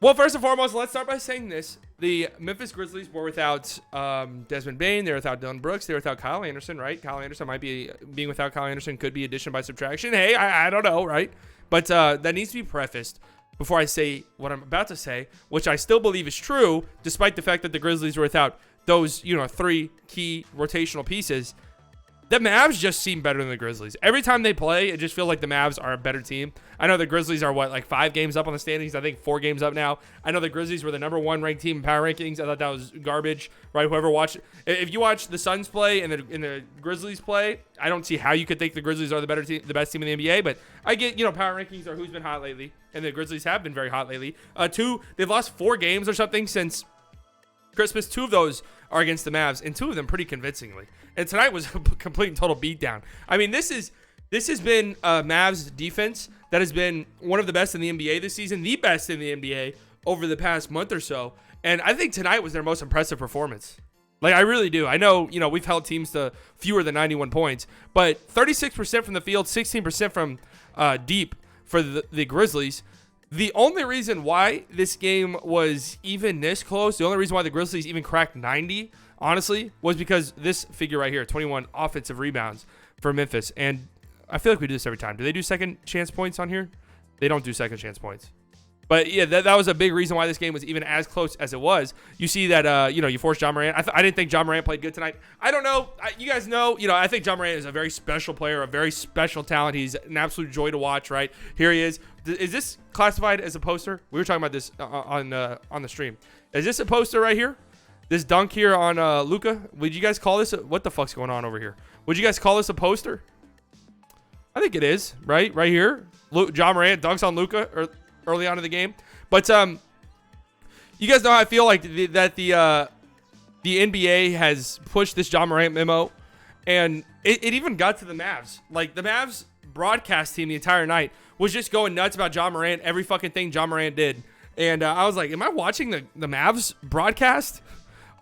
Well, first and foremost, let's start by saying this. The Memphis Grizzlies were without Desmond Bane. They were without Dylan Brooks. They were without Kyle Anderson, right? Kyle Anderson might be being without Kyle Anderson could be addition by subtraction. Hey, I don't know, right? But that needs to be prefaced before I say what I'm about to say, which I still believe is true, despite the fact that the Grizzlies were without those, 3 key rotational pieces. The Mavs just seem better than the Grizzlies. Every time they play, it just feels like the Mavs are a better team. I know the Grizzlies are, 5 games up on the standings? I think 4 games up now. I know the Grizzlies were the number 1 ranked team in power rankings. I thought that was garbage, right? Whoever watched, if you watch the Suns play and the Grizzlies play, I don't see how you could think the Grizzlies are the better team, the best team in the NBA. But I get, power rankings are who's been hot lately, and the Grizzlies have been very hot lately. They've lost 4 games or something since Christmas. 2 of those are against the Mavs, and 2 of them pretty convincingly. And tonight was a complete and total beatdown. I mean, this has been Mavs defense that has been one of the best in the NBA this season, the best in the NBA over the past month or so. And I think tonight was their most impressive performance. I really do. I know, we've held teams to fewer than 91 points, but 36% from the field, 16% from deep for the Grizzlies. The only reason why this game was even this close, the only reason why the Grizzlies even cracked 90, honestly, was because this figure right here, 21 offensive rebounds for Memphis. And I feel like we do this every time. Do they do second chance points on here? They don't do second chance points. But yeah, that was a big reason why this game was even as close as it was. You see that, you forced John Morant. I didn't think John Morant played good tonight. I don't know. You guys know, I think John Morant is a very special player, a very special talent. He's an absolute joy to watch, right? Here he is. Is this classified as a poster? We were talking about this on the stream. Is this a poster right here? This dunk here on Luka? Would you guys call this? What the fuck's going on over here? Would you guys call this a poster? I think it is, right? Right here. John Morant dunks on Luka early on in the game. But you guys know how I feel like that the NBA has pushed this John Morant memo, and it even got to the Mavs. The Mavs broadcast team the entire night was just going nuts about John Morant, every fucking thing John Morant did. And I was like, am I watching the Mavs broadcast?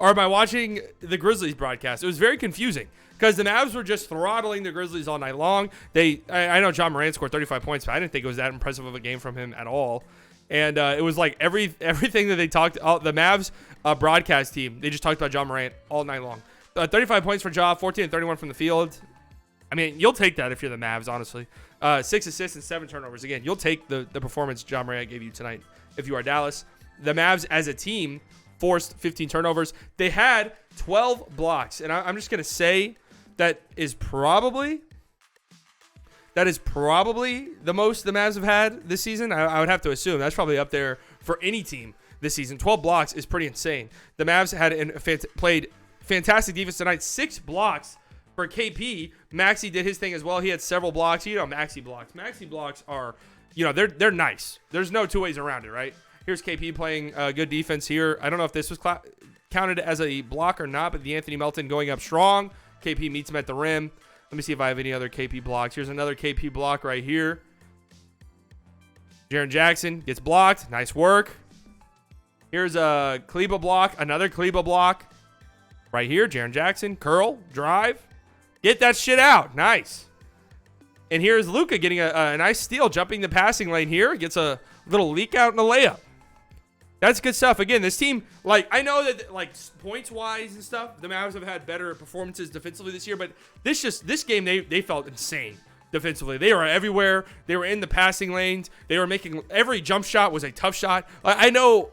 Or am I watching the Grizzlies broadcast? It was very confusing because the Mavs were just throttling the Grizzlies all night long. I know John Morant scored 35 points, but I didn't think it was that impressive of a game from him at all. And it was like everything that they talked, the Mavs broadcast team, they just talked about John Morant all night long. 35 points for Ja, 14 and 31 from the field. I mean, you'll take that if you're the Mavs, honestly. 6 assists and 7 turnovers. Again, you'll take the performance John Morant gave you tonight if you are Dallas. The Mavs as a team forced 15 turnovers. They had 12 blocks. And I'm just going to say that is probably the most the Mavs have had this season. I would have to assume that's probably up there for any team this season. 12 blocks is pretty insane. The Mavs had played fantastic defense tonight. 6 blocks for KP. Maxey did his thing as well. He had several blocks. Maxey blocks. Maxey blocks are, they're nice. There's no 2 ways around it, right? Here's KP playing good defense here. I don't know if this was counted as a block or not, but the Anthony Melton going up strong. KP meets him at the rim. Let me see if I have any other KP blocks. Here's another KP block right here. Jaren Jackson gets blocked. Nice work. Here's a Kleba block. Another Kleba block. Right here, Jaren Jackson. Curl. Drive. Get that shit out. Nice. And here's Luka getting a nice steal, jumping the passing lane here. Gets a little leak out in the layup. That's good stuff. Again, this team, I know that, points-wise and stuff, the Mavs have had better performances defensively this year, but this game, they felt insane defensively. They were everywhere. They were in the passing lanes. They were making, every jump shot was a tough shot. I know,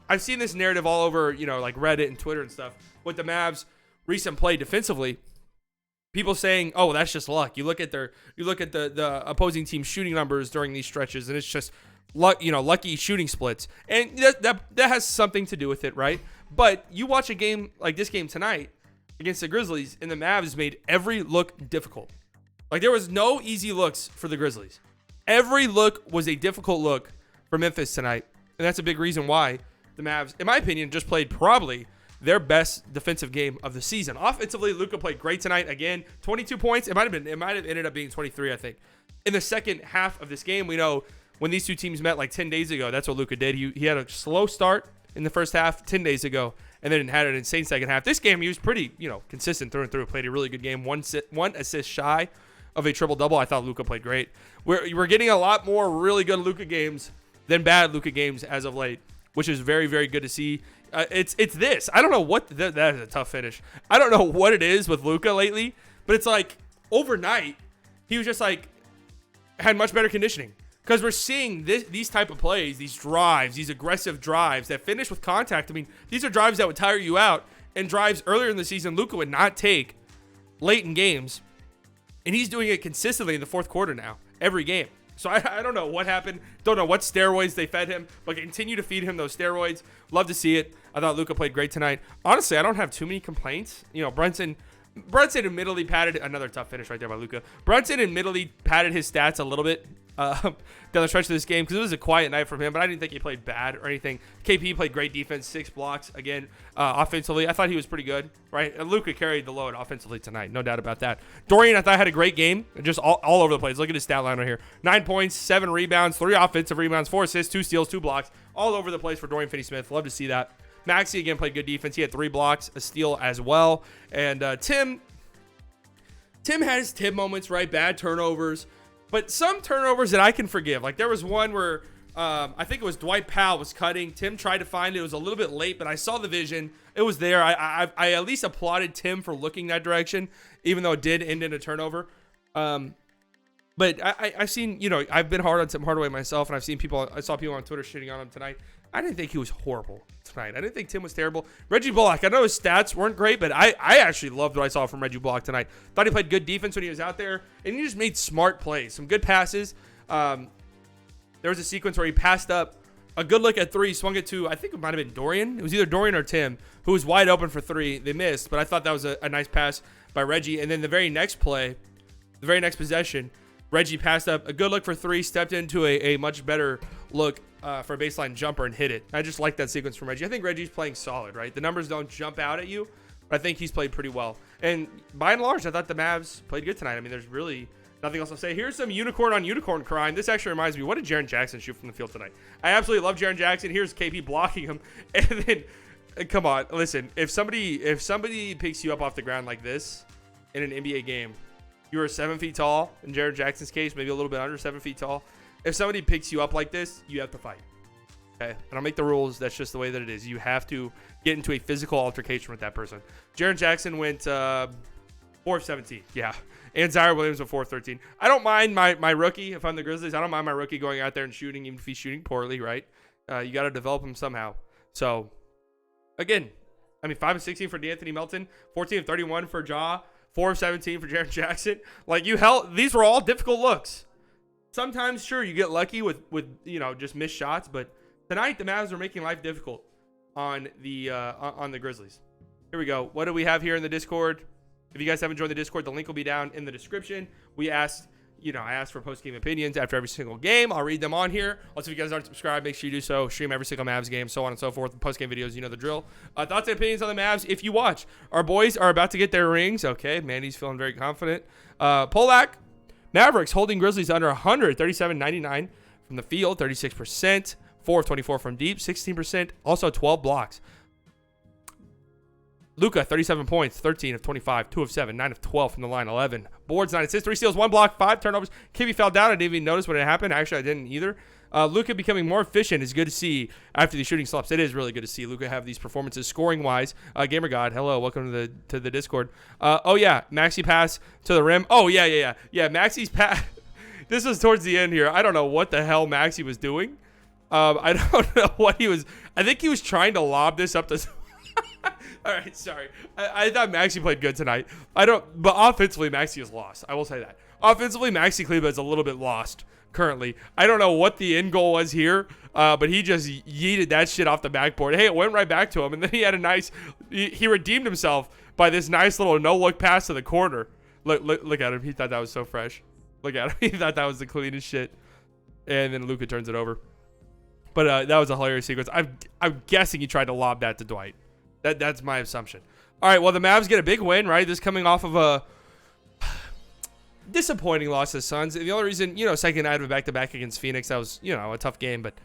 I've seen this narrative all over, Reddit and Twitter and stuff, with the Mavs' recent play defensively. People saying, "Oh, that's just luck." You look at the opposing team's shooting numbers during these stretches, and it's just lucky shooting splits, and that has something to do with it, right? But you watch a game like this game tonight against the Grizzlies, and the Mavs made every look difficult. There was no easy looks for the Grizzlies. Every look was a difficult look for Memphis tonight, and that's a big reason why the Mavs, in my opinion, just played probably their best defensive game of the season. Offensively, Luka played great tonight. Again, 22 points. It might have ended up being 23, I think. In the second half of this game, we know when these two teams met 10 days ago, that's what Luka did. He had a slow start in the first half 10 days ago, and then had an insane second half. This game, he was pretty, consistent through and through. Played a really good game. One assist shy of a triple-double. I thought Luka played great. We're getting a lot more really good Luka games than bad Luka games as of late. which is very, very good to see. It's this. I don't know what that is a tough finish. I don't know what it is with Luka lately, but it's like overnight he was just like had much better conditioning. Because we're seeing these type of plays, these drives, these aggressive drives that finish with contact. I mean, these are drives that would tire you out, and drives earlier in the season Luka would not take late in games. And he's doing it consistently in the fourth quarter now, every game. So I don't know what happened. Don't know what steroids they fed him, but continue to feed him those steroids. Love to see it. I thought Luka played great tonight. Honestly, I don't have too many complaints. You know, Brunson admittedly padded another tough finish right there by Luka. Brunson admittedly padded his stats a little bit down the stretch of this game because it was a quiet night from him, but I didn't think he played bad or anything. KP played great defense, 6 blocks again offensively. I thought he was pretty good, right? And Luka carried the load offensively tonight, no doubt about that. Dorian, I thought, had a great game, just all over the place. Look at his stat line right here: 9 points, 7 rebounds, 3 offensive rebounds, 4 assists, 2 steals, 2 blocks, all over the place for Dorian Finney-Smith. Love to see that. Maxey again played good defense. He had 3 blocks, a steal as well. And Tim had his Tim moments, right? Bad turnovers. But some turnovers that I can forgive. Like there was one where I think it was Dwight Powell was cutting. Tim tried to find it. It was a little bit late, but I saw the vision. It was there. I at least applauded Tim for looking that direction, even though it did end in a turnover. But I've seen, you know, I've been hard on Tim Hardaway myself, and I saw people on Twitter shitting on him tonight. I didn't think he was horrible tonight. I didn't think Tim was terrible. Reggie Bullock, I know his stats weren't great, but I actually loved what I saw from Reggie Bullock tonight. Thought he played good defense when he was out there, and he just made smart plays, some good passes. There was a sequence where he passed up a good look at 3, swung it to, I think it might have been Dorian. It was either Dorian or Tim, who was wide open for 3. They missed, but I thought that was a nice pass by Reggie. And then the very next play, the very next possession, Reggie passed up a good look for 3, stepped into a much better look for a baseline jumper and hit it. I just like that sequence from Reggie. I think Reggie's playing solid, right? The numbers don't jump out at you, but I think he's played pretty well. And by and large, I thought the Mavs played good tonight. I mean, there's really nothing else to say. Here's some unicorn on unicorn crime. This actually reminds me, what did Jaren Jackson shoot from the field tonight? I absolutely love Jaren Jackson. Here's KP blocking him. And then, come on, listen, if somebody picks you up off the ground like this in an NBA game, you are 7 feet tall. In Jaren Jackson's case, maybe a little bit under 7 feet tall. If somebody picks you up like this, you have to fight. Okay? And I'll make the rules. That's just the way that it is. You have to get into a physical altercation with that person. Jaren Jackson went 4 of 17. Yeah. And Zaire Williams went 4 of 13. I don't mind my rookie. If I'm the Grizzlies, I don't mind my rookie going out there and shooting, even if he's shooting poorly, right? You got to develop him somehow. So, again, I mean, 5 of 16 for D'Anthony Melton, 14 of 31 for Ja, 4 of 17 for Jaren Jackson. Like, these were all difficult looks. Sometimes, sure, you get lucky with you know, just missed shots, but tonight the Mavs are making life difficult on the Grizzlies. Here we go. What do we have here in the Discord? If you guys haven't joined the Discord, the link will be down in the description. I asked for post-game opinions after every single game. I'll read them on here. Also, if you guys aren't subscribed, make sure you do so. Stream every single Mavs game, so on and so forth. Post-game videos, you know the drill. Thoughts and opinions on the Mavs if you watch. Our boys are about to get their rings. Okay, Mandy's feeling very confident. Polak, Mavericks holding Grizzlies under 100, 37-99 from the field, 36%, 4 of 24 from deep, 16%, also 12 blocks. Luka, 37 points, 13 of 25, 2 of 7, 9 of 12 from the line, 11 boards, 9 assists, 3 steals, 1 block, 5 turnovers. KB fell down. I didn't even notice when it happened. Actually, I didn't either. Luka becoming more efficient is good to see after these shooting slumps. It is really good to see Luka have these performances scoring-wise. Gamer God, hello, welcome to the Discord. Oh, yeah, Maxey pass to the rim. Oh, yeah. Yeah, Maxey's pass. This was towards the end here. I don't know what the hell Maxey was doing. I don't know what he was. I think he was trying to lob this up to... All right, sorry. I thought Maxey played good tonight. But offensively, Maxey is lost. I will say that. Offensively, Maxey Kleber is a little bit lost currently. I don't know what the end goal was here, but he just yeeted that shit off the backboard. Hey, it went right back to him, and then he had he redeemed himself by this nice little no-look pass to the corner. Look at him. He thought that was so fresh. Look at him. He thought that was the cleanest shit. And then Luka turns it over. But that was a hilarious sequence. I'm guessing he tried to lob that to Dwight. That's my assumption. All right, well, the Mavs get a big win, right? This coming off of a disappointing loss to the Suns. And the only reason, second night of a back-to-back against Phoenix, that was, a tough game. But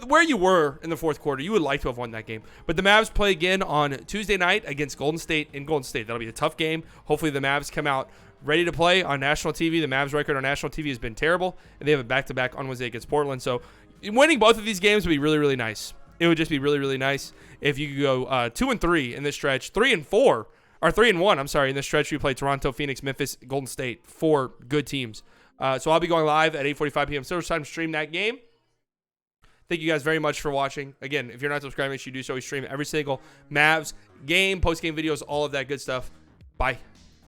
where you were in the fourth quarter, you would like to have won that game. But the Mavs play again on Tuesday night against Golden State in Golden State. That'll be a tough game. Hopefully the Mavs come out ready to play on national TV. The Mavs record on national TV has been terrible, and they have a back-to-back on Wednesday against Portland. So winning both of these games would be really, really nice. it would just be really, really nice if you could go 2-3 in this stretch, 3-4, or 3-1. I'm sorry, in this stretch we play Toronto, Phoenix, Memphis, Golden State, 4 good teams. So I'll be going live at 8:45 p.m. Central Time to stream that game. Thank you guys very much for watching. Again, if you're not subscribed, make sure you do so. We stream every single Mavs game, post-game videos, all of that good stuff. Bye.